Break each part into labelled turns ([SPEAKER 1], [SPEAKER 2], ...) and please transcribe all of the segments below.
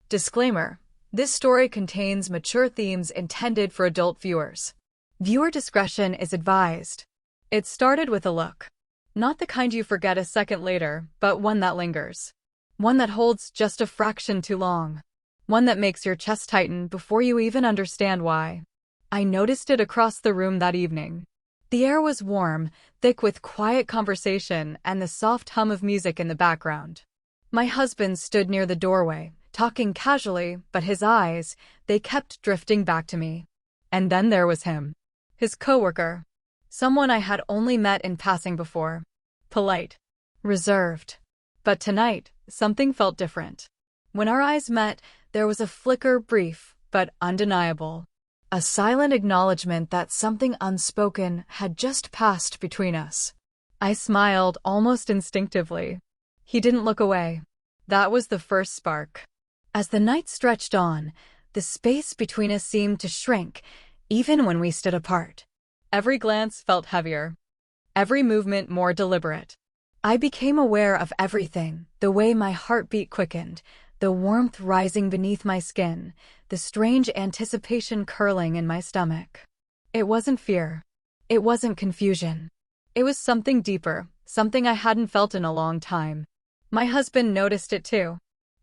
[SPEAKER 1] Disclaimer: this story contains mature themes intended for adult viewers. Viewer discretion is advised. It started with a look. Not the kind you forget a second later, but one that lingers. One that holds just a fraction too long. One that makes your chest tighten before you even understand why. I noticed it across the room that evening. The air was warm, thick with quiet conversation and the soft hum of music in the background. My husband stood near the doorway, talking casually, but his eyes, they kept drifting back to me. And then there was him. His coworker. Someone I had only met in passing before. Polite. Reserved. But tonight, something felt different. When our eyes met, there was a flicker, brief, but undeniable. A silent acknowledgement that something unspoken had just passed between us. I smiled almost instinctively. He didn't look away. That was the first spark. As the night stretched on, the space between us seemed to shrink, even when we stood apart. Every glance felt heavier. Every movement more deliberate. I became aware of everything, the way my heartbeat quickened, the warmth rising beneath my skin, the strange anticipation curling in my stomach. It wasn't fear. It wasn't confusion. It was something deeper, something I hadn't felt in a long time. My husband noticed it too.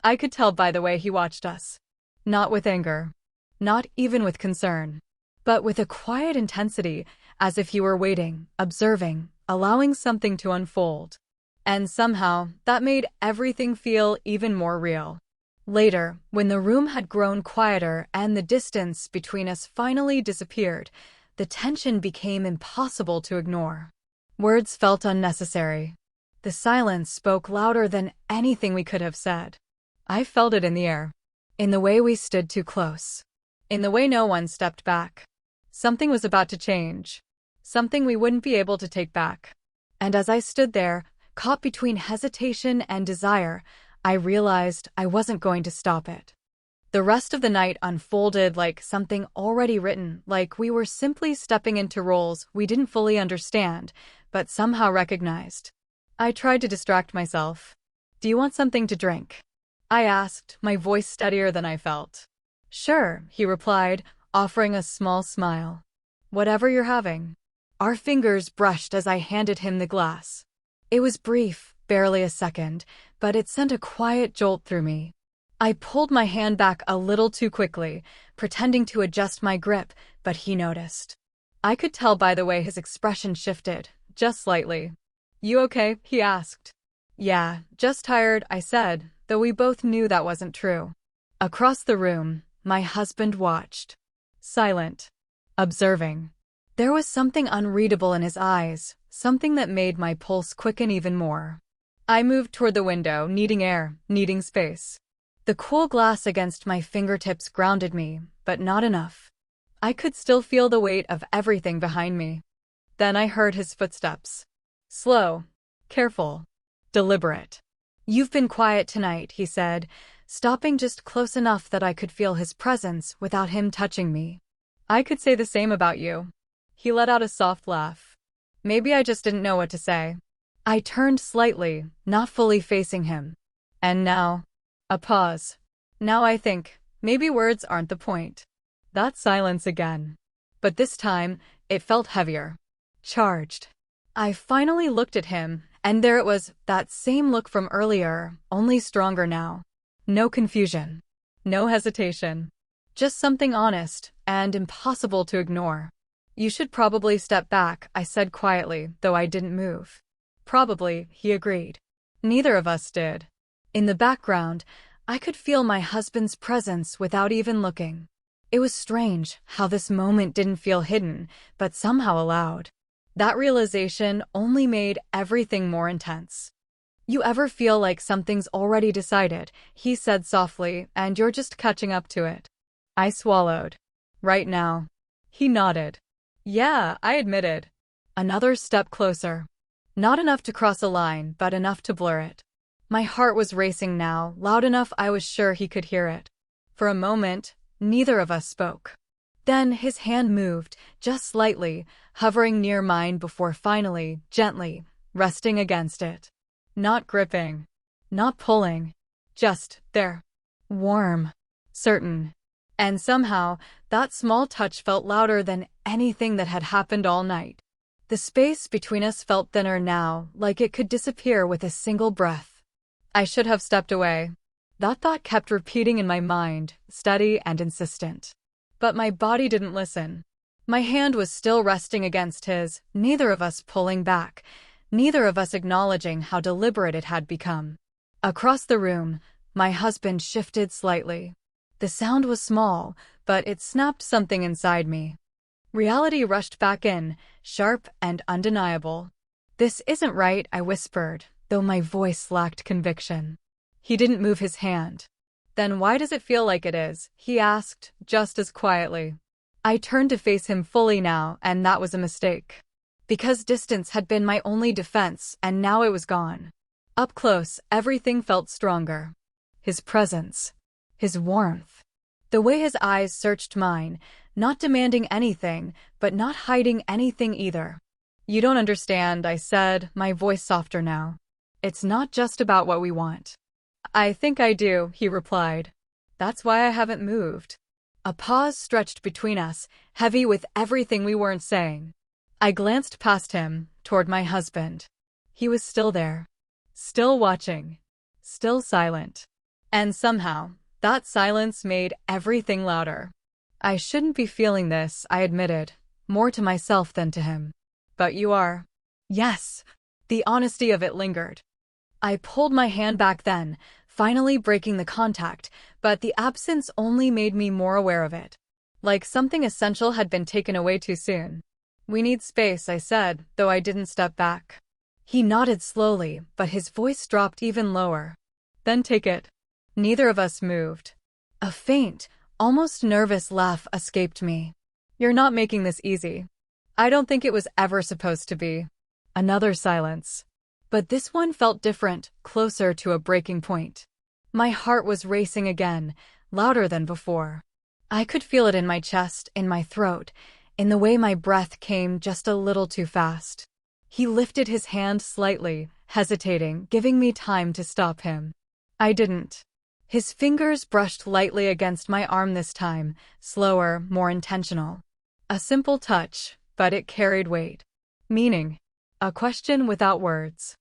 [SPEAKER 1] I could tell by the way he watched us. Not with anger. Not even with concern. But with a quiet intensity, as if he were waiting, observing, allowing something to unfold. And somehow, that made everything feel even more real. Later, when the room had grown quieter and the distance between us finally disappeared, the tension became impossible to ignore. Words felt unnecessary. The silence spoke louder than anything we could have said. I felt it in the air. In the way we stood too close. In the way no one stepped back. Something was about to change. Something we wouldn't be able to take back. And as I stood there, caught between hesitation and desire, I realized I wasn't going to stop it. The rest of the night unfolded like something already written, like we were simply stepping into roles we didn't fully understand, but somehow recognized. I tried to distract myself. "Do you want something to drink?" I asked, my voice steadier than I felt. "Sure," he replied, offering a small smile. "Whatever you're having." Our fingers brushed as I handed him the glass. It was brief, barely a second, but it sent a quiet jolt through me. I pulled my hand back a little too quickly, pretending to adjust my grip, but he noticed. I could tell by the way his expression shifted, just slightly. "You okay?" he asked. "Yeah, just tired," I said, though we both knew that wasn't true. Across the room, my husband watched. Silent. Observing. There was something unreadable in his eyes, something that made my pulse quicken even more. I moved toward the window, needing air, needing space. The cool glass against my fingertips grounded me, but not enough. I could still feel the weight of everything behind me. Then I heard his footsteps. Slow. Careful. Deliberate. "You've been quiet tonight," he said, stopping just close enough that I could feel his presence without him touching me. "I could say the same about you." He let out a soft laugh. Maybe I just didn't know what to say. I turned slightly, not fully facing him. And now, a pause. Now I think, maybe words aren't the point. That silence again. But this time, it felt heavier. Charged. I finally looked at him, and there it was, that same look from earlier, only stronger now. No confusion. No hesitation. Just something honest, and impossible to ignore. "You should probably step back," I said quietly, though I didn't move. "Probably," he agreed. Neither of us did. In the background, I could feel my husband's presence without even looking. It was strange how this moment didn't feel hidden, but somehow allowed. That realization only made everything more intense. "You ever feel like something's already decided," he said softly, "and you're just catching up to it?" I swallowed. "Right now." He nodded. "Yeah," I admitted. Another step closer. Not enough to cross a line, but enough to blur it. My heart was racing now, loud enough I was sure he could hear it. For a moment, neither of us spoke. Then his hand moved, just slightly, hovering near mine before finally, gently, resting against it. Not gripping. Not pulling. Just there. warm, certain. And somehow, that small touch felt louder than anything that had happened all night. The space between us felt thinner now, like it could disappear with a single breath. I should have stepped away. That thought kept repeating in my mind, steady and insistent. But my body didn't listen. My hand was still resting against his, neither of us pulling back, neither of us acknowledging how deliberate it had become. Across the room, my husband shifted slightly. The sound was small, but it snapped something inside me. Reality rushed back in, sharp and undeniable. "This isn't right," I whispered, though my voice lacked conviction. He didn't move his hand. "Then why does it feel like it is?" he asked, just as quietly. I turned to face him fully now, and that was a mistake. Because distance had been my only defense, and now it was gone. Up close, everything felt stronger. His presence. His warmth. The way his eyes searched mine, not demanding anything, but not hiding anything either. "You don't understand," I said, my voice softer now. "It's not just about what we want." "I think I do," he replied. "That's why I haven't moved." A pause stretched between us, heavy with everything we weren't saying. I glanced past him, toward my husband. He was still there. Still watching. Still silent. And somehow, that silence made everything louder. "I shouldn't be feeling this," I admitted, more to myself than to him. "But you are." "Yes." The honesty of it lingered. I pulled my hand back then, finally breaking the contact, but the absence only made me more aware of it. Like something essential had been taken away too soon. "We need space," I said, though I didn't step back. He nodded slowly, but his voice dropped even lower. "Then take it." Neither of us moved. A faint, almost nervous laugh escaped me. "You're not making this easy." "I don't think it was ever supposed to be." Another silence. But this one felt different, closer to a breaking point. My heart was racing again, louder than before. I could feel it in my chest, in my throat, in the way my breath came just a little too fast. He lifted his hand slightly, hesitating, giving me time to stop him. I didn't. His fingers brushed lightly against my arm this time, slower, more intentional. A simple touch, but it carried weight. Meaning. A question without words.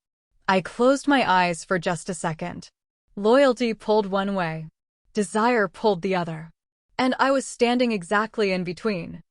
[SPEAKER 1] I closed my eyes for just a second. Loyalty pulled one way. Desire pulled the other. And I was standing exactly in between.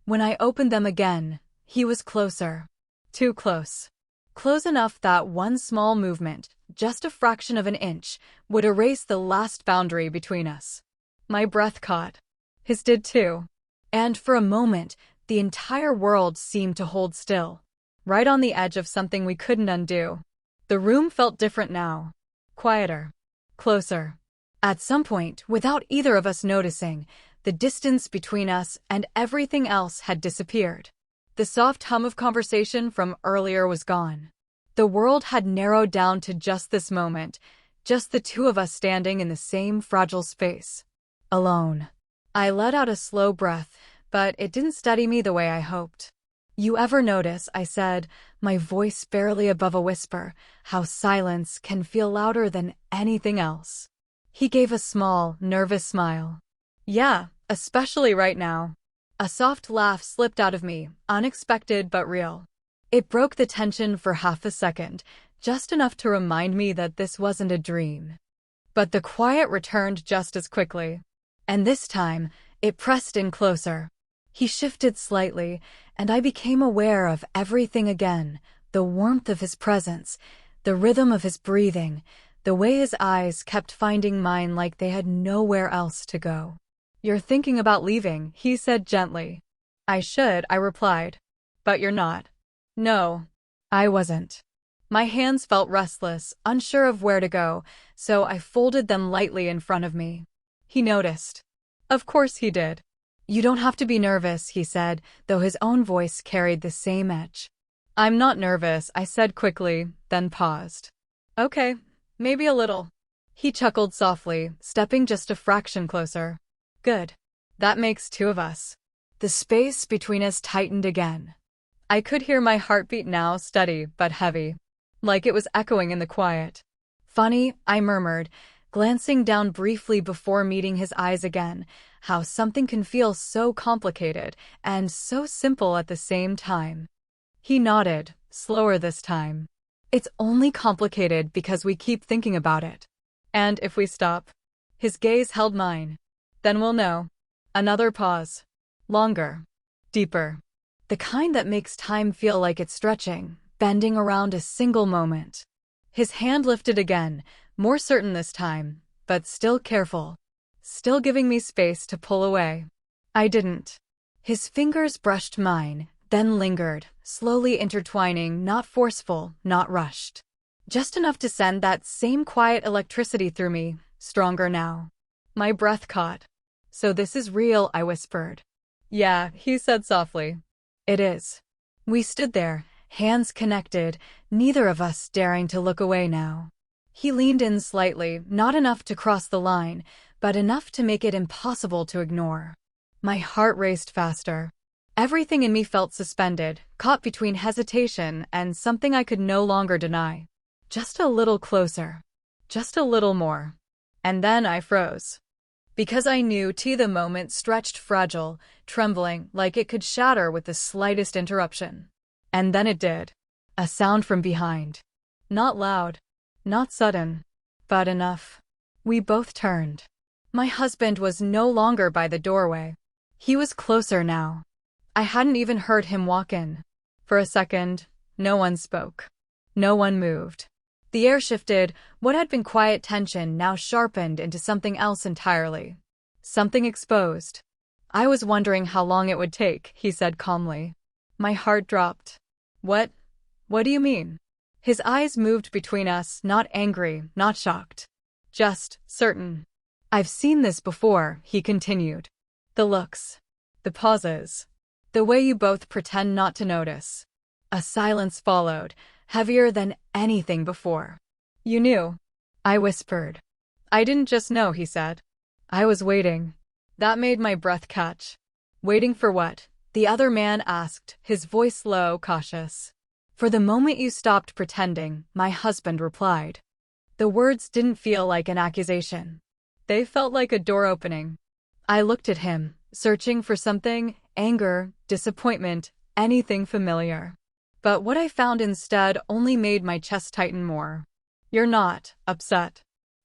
[SPEAKER 1] When I opened them again, he was closer. Too close. Close enough that one small movement, just a fraction of an inch, would erase the last boundary between us. My breath caught. His did too. And for a moment, the entire world seemed to hold still. Right on the edge of something we couldn't undo. The room felt different now. Quieter. Closer. At some point, without either of us noticing, the distance between us and everything else had disappeared. The soft hum of conversation from earlier was gone. The world had narrowed down to just this moment, just the two of us standing in the same fragile space. Alone. I let out a slow breath, but it didn't steady me the way I hoped. "You ever notice," I said, my voice barely above a whisper, "how silence can feel louder than anything else?" He gave a small, nervous smile. "Yeah, especially right now." A soft laugh slipped out of me, unexpected but real. It broke the tension for half a second, just enough to remind me that this wasn't a dream. But the quiet returned just as quickly. And this time, it pressed in closer. He shifted slightly, and I became aware of everything again, the warmth of his presence, the rhythm of his breathing, the way his eyes kept finding mine like they had nowhere else to go. "You're thinking about leaving," he said gently. "I should," I replied. "But you're not." No, I wasn't. My hands felt restless, unsure of where to go, so I folded them lightly in front of me. He noticed. Of course he did. "You don't have to be nervous," he said, though his own voice carried the same edge. "I'm not nervous," I said quickly, then paused. "Okay, maybe a little." He chuckled softly, stepping just a fraction closer. "Good. That makes two of us." The space between us tightened again. I could hear my heartbeat now, steady but heavy, like it was echoing in the quiet. "Funny," I murmured, glancing down briefly before meeting his eyes again. How something can feel so complicated and so simple at the same time. He nodded, slower this time. It's only complicated because we keep thinking about it. And if we stop, his gaze held mine. Then we'll know. Another pause. Longer. Deeper. The kind that makes time feel like it's stretching, bending around a single moment. His hand lifted again, more certain this time, but still careful. Still giving me space to pull away. I didn't. His fingers brushed mine, then lingered, slowly intertwining, not forceful, not rushed. Just enough to send that same quiet electricity through me, stronger now. My breath caught. So this is real, I whispered. Yeah, he said softly. It is. We stood there, hands connected, neither of us daring to look away now. He leaned in slightly, not enough to cross the line, but enough to make it impossible to ignore. My heart raced faster. Everything in me felt suspended, caught between hesitation and something I could no longer deny. Just a little closer. Just a little more. And then I froze. Because I knew the moment stretched fragile, trembling like it could shatter with the slightest interruption. And then it did. A sound from behind. Not loud. Not sudden. But enough. We both turned. My husband was no longer by the doorway. He was closer now. I hadn't even heard him walk in. For a second, no one spoke. No one moved. The air shifted, what had been quiet tension now sharpened into something else entirely. Something exposed. I was wondering how long it would take, he said calmly. My heart dropped. What do you mean? His eyes moved between us, not angry, not shocked. Just certain. I've seen this before, he continued. The looks. The pauses. The way you both pretend not to notice. A silence followed, heavier than anything before. You knew. I whispered. I didn't just know, he said. I was waiting. That made my breath catch. Waiting for what? The other man asked, his voice low, cautious. For the moment you stopped pretending, my husband replied. The words didn't feel like an accusation. They felt like a door opening. I looked at him, searching for something, anger, disappointment, anything familiar. But what I found instead only made my chest tighten more. You're not upset?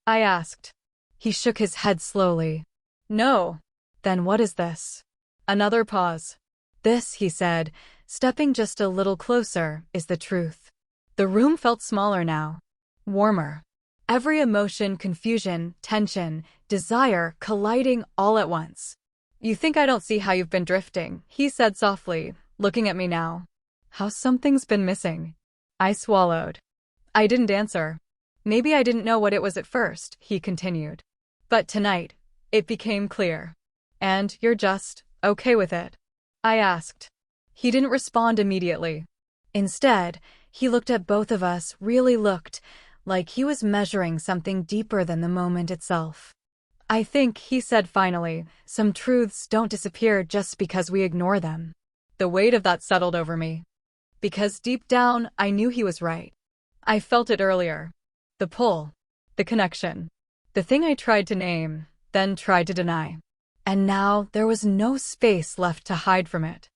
[SPEAKER 1] I asked. He shook his head slowly. No. Then what is this? Another pause. This, he said, stepping just a little closer, is the truth. The room felt smaller now. Warmer. Every emotion, confusion, tension, desire, colliding all at once. You think I don't see how you've been drifting, he said softly, looking at me now. How something's been missing. I swallowed. I didn't answer. Maybe I didn't know what it was at first, he continued. But tonight, it became clear. And you're just okay with it? I asked. He didn't respond immediately. Instead, he looked at both of us, really looked, like he was measuring something deeper than the moment itself. I think, he said finally, some truths don't disappear just because we ignore them. The weight of that settled over me. Because deep down, I knew he was right. I felt it earlier. The pull. The connection. The thing I tried to name, then tried to deny. And now, there was no space left to hide from it.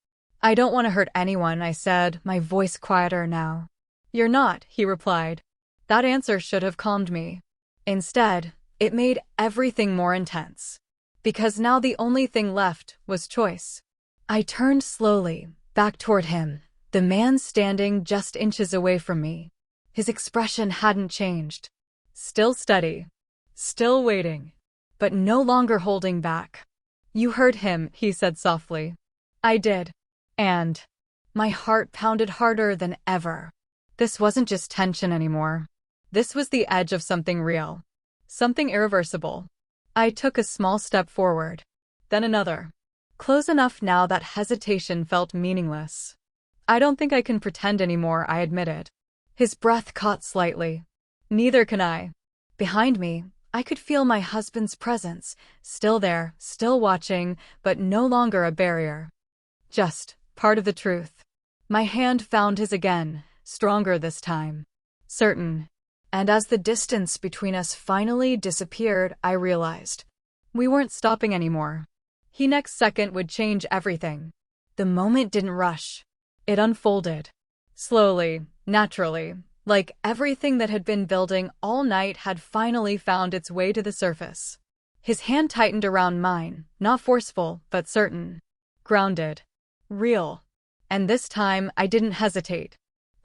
[SPEAKER 1] I don't want to hurt anyone, I said, my voice quieter now. You're not, he replied. That answer should have calmed me. Instead, it made everything more intense. Because now the only thing left was choice. I turned slowly, back toward him, the man standing just inches away from me. His expression hadn't changed. Still steady. Still waiting. But no longer holding back. You heard him, he said softly. I did. And my heart pounded harder than ever. This wasn't just tension anymore. This was the edge of something real. Something irreversible. I took a small step forward. Then another. Close enough now that hesitation felt meaningless. I don't think I can pretend anymore, I admitted. His breath caught slightly. Neither can I. Behind me, I could feel my husband's presence, still there, still watching, but no longer a barrier. Just part of the truth. My hand found his again, stronger this time. Certain. And as the distance between us finally disappeared, I realized we weren't stopping anymore. The next second would change everything. The moment didn't rush. It unfolded. Slowly, naturally, like everything that had been building all night had finally found its way to the surface. His hand tightened around mine, not forceful, but certain. Grounded. Real. And this time, I didn't hesitate.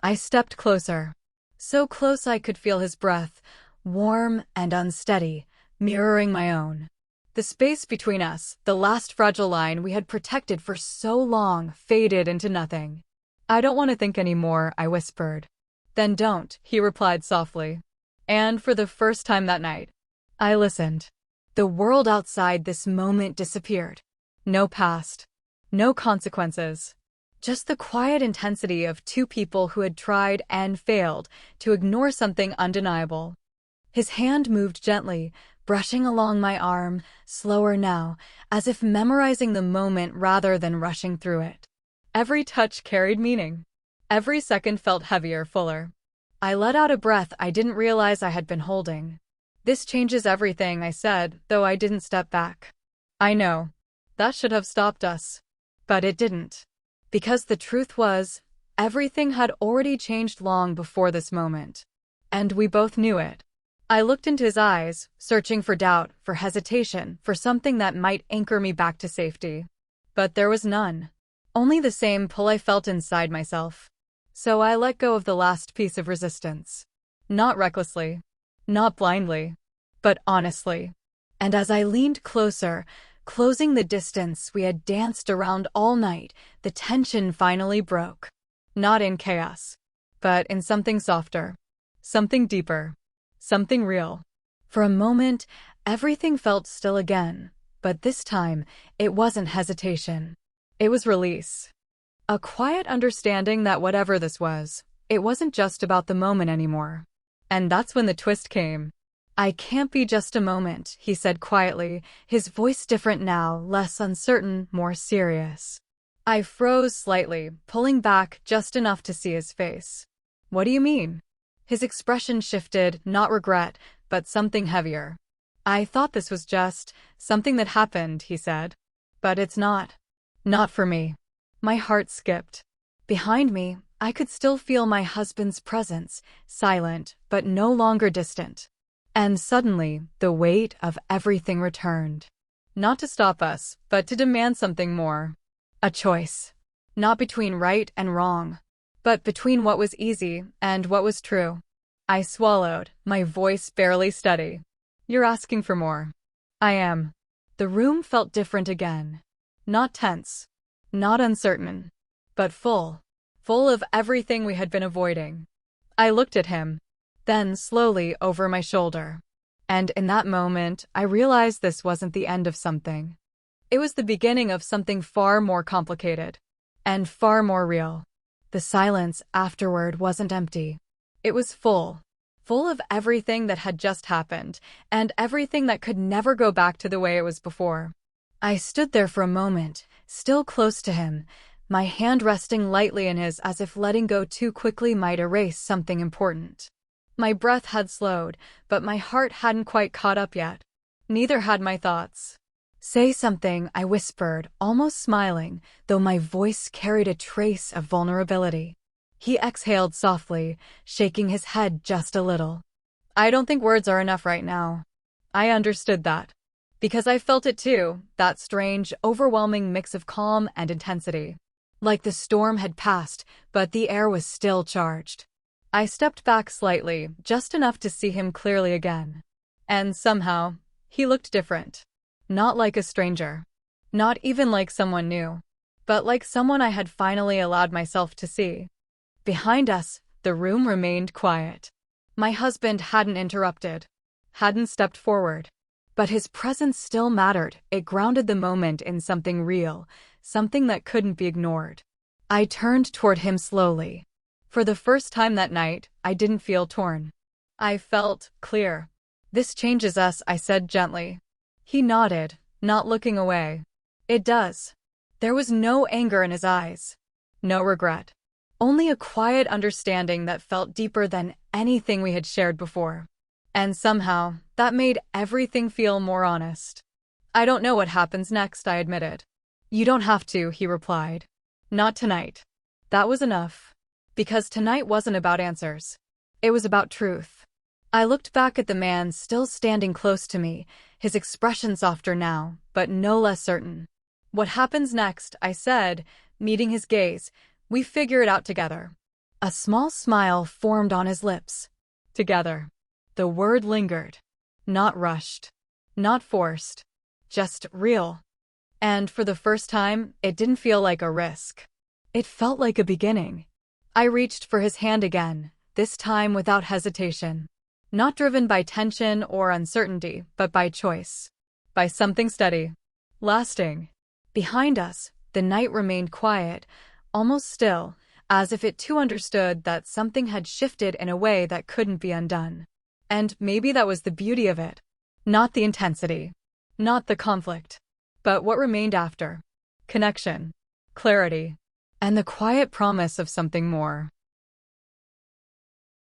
[SPEAKER 1] I stepped closer. So close I could feel his breath, warm and unsteady, mirroring my own. The space between us, the last fragile line we had protected for so long, faded into nothing. "I don't want to think anymore," I whispered. "Then don't," he replied softly. And for the first time that night, I listened. The world outside this moment disappeared. No past. No consequences. Just the quiet intensity of two people who had tried and failed to ignore something undeniable. His hand moved gently, brushing along my arm, slower now, as if memorizing the moment rather than rushing through it. Every touch carried meaning. Every second felt heavier, fuller. I let out a breath I didn't realize I had been holding. "This changes everything," I said, though I didn't step back. "I know. That should have stopped us." But it didn't. Because the truth was, everything had already changed long before this moment. And we both knew it. I looked into his eyes, searching for doubt, for hesitation, for something that might anchor me back to safety. But there was none. Only the same pull I felt inside myself. So I let go of the last piece of resistance. Not recklessly. Not blindly. But honestly. And as I leaned closer, closing the distance we had danced around all night, the tension finally broke. Not in chaos, but in something softer. Something deeper. Something real. For a moment, everything felt still again, but this time, it wasn't hesitation. It was release. A quiet understanding that whatever this was, it wasn't just about the moment anymore. And that's when the twist came. "I can't be just a moment," he said quietly, his voice different now, less uncertain, more serious. I froze slightly, pulling back just enough to see his face. "What do you mean?" His expression shifted, not regret, but something heavier. "I thought this was just something that happened," he said. "But it's not. Not for me." My heart skipped. Behind me, I could still feel my husband's presence, silent, but no longer distant. And suddenly, the weight of everything returned. Not to stop us, but to demand something more. A choice. Not between right and wrong, but between what was easy and what was true. I swallowed, my voice barely steady. "You're asking for more." "I am." The room felt different again. Not tense. Not uncertain. But full. Full of everything we had been avoiding. I looked at him. Then slowly over my shoulder. And in that moment, I realized this wasn't the end of something. It was the beginning of something far more complicated. And far more real. The silence afterward wasn't empty. It was full. Full of everything that had just happened, and everything that could never go back to the way it was before. I stood there for a moment, still close to him, my hand resting lightly in his as if letting go too quickly might erase something important. My breath had slowed, but my heart hadn't quite caught up yet. Neither had my thoughts. "Say something," I whispered, almost smiling, though my voice carried a trace of vulnerability. He exhaled softly, shaking his head just a little. "I don't think words are enough right now." I understood that. Because I felt it too, that strange, overwhelming mix of calm and intensity. Like the storm had passed, but the air was still charged. I stepped back slightly, just enough to see him clearly again. And somehow, he looked different. Not like a stranger. Not even like someone new. But like someone I had finally allowed myself to see. Behind us, the room remained quiet. My husband hadn't interrupted. Hadn't stepped forward. But his presence still mattered. It grounded the moment in something real, something that couldn't be ignored. I turned toward him slowly. For the first time that night, I didn't feel torn. I felt clear. "This changes us," I said gently. He nodded, not looking away. "It does." There was no anger in his eyes. No regret. Only a quiet understanding that felt deeper than anything we had shared before. And somehow, that made everything feel more honest. I don't know what happens next, I admitted. You don't have to, he replied. Not tonight. That was enough. Because tonight wasn't about answers. It was about truth. I looked back at the man still standing close to me, his expression softer now, but no less certain. What happens next, I said, meeting his gaze. We figure it out together. A small smile formed on his lips. Together. The word lingered. Not rushed. Not forced. Just real. And for the first time, it didn't feel like a risk. It felt like a beginning. I reached for his hand again, this time without hesitation. Not driven by tension or uncertainty, but by choice. By something steady. Lasting. Behind us, the night remained quiet, almost still, as if it too understood that something had shifted in a way that couldn't be undone. And maybe that was the beauty of it. Not the intensity. Not the conflict. But what remained after. Connection. Clarity. And the quiet promise of something more.